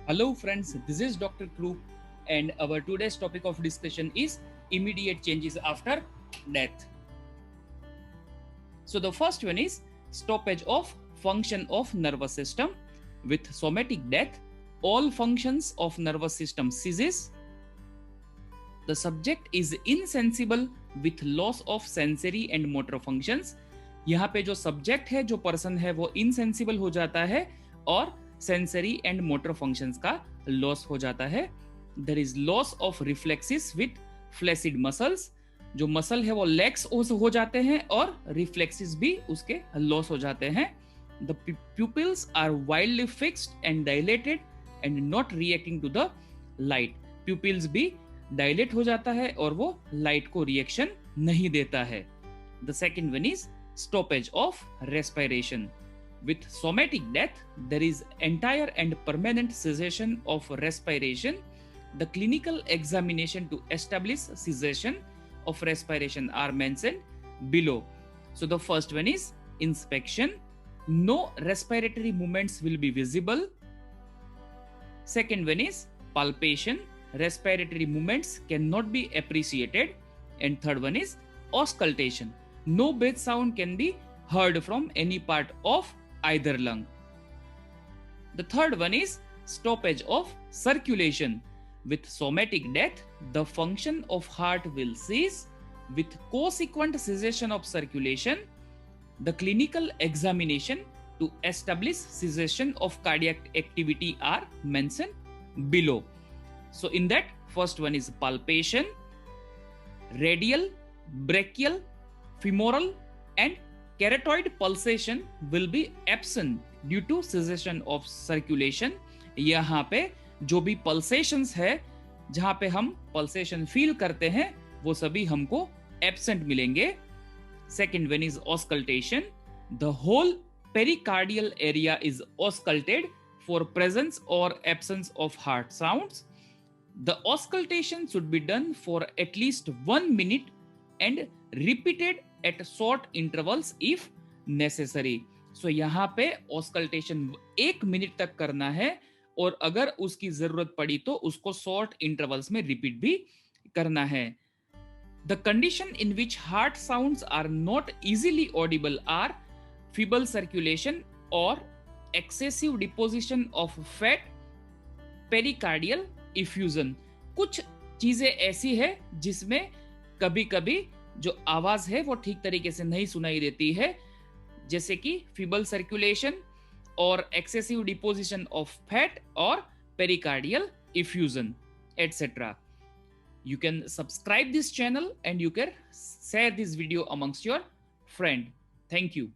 Hello friends, this is Dr. Krupp and our today's topic of discussion is immediate changes after death. So the first one is stoppage of function of nervous system. With somatic death, all functions of nervous system ceases. The subject is insensible with loss of sensory and motor functions. यहाँ पे जो subject है, जो person है, वो insensible हो जाता है और सेंसरी एंड मोटर फंक्शंस का लॉस हो जाता है. There is loss of reflexes with flaccid muscles. जो मसल है वो लेक्स हो जाते हैं और रिफ्लेक्सिस भी उसके लॉस हो जाते हैं. The pupils are wildly fixed and dilated and not reacting to the light. Pupils भी डायलेट हो जाता है और वो लाइट को रिएक्शन नहीं देता है. The second one is stoppage of respiration. With somatic death, there is entire and permanent cessation of respiration. The clinical examination to establish cessation of respiration are mentioned below. So the first one is inspection. No respiratory movements will be visible. Second one is palpation. Respiratory movements cannot be appreciated. And third one is auscultation. No breath sound can be heard from any part of either lung. The third one is stoppage of circulation. With somatic death, the function of heart will cease. With consequent cessation of circulation, the clinical examination to establish cessation of cardiac activity are mentioned below. So in that, first one is palpation, radial, brachial, femoral and carotid pulsation will be absent due to cessation of circulation. यहाँ पे जो भी pulsations है, जहाँ पे हम pulsation feel करते हैं, वो सभी हमको absent मिलेंगे. Second one is auscultation. The whole pericardial area is ausculted for presence or absence of heart sounds. The auscultation should be done for at least 1 minute and repeated at short intervals if necessary. So यहाँ पे auscultation 1 minute तक करना है और अगर उसकी जरूरत पड़ी तो उसको short intervals में repeat भी करना है. The condition in which heart sounds are not easily audible are feeble circulation or excessive deposition of fat, pericardial effusion. कुछ चीजें ऐसी है जिसमें कभी कभी जो आवाज है वो ठीक तरीके से नहीं सुनाई देती है, जैसे कि फीबल सर्कुलेशन और एक्सेसिव डिपोजिशन ऑफ फैट और pericardial effusion etcetera. You can subscribe this channel and you can share this video amongst your friend. Thank you.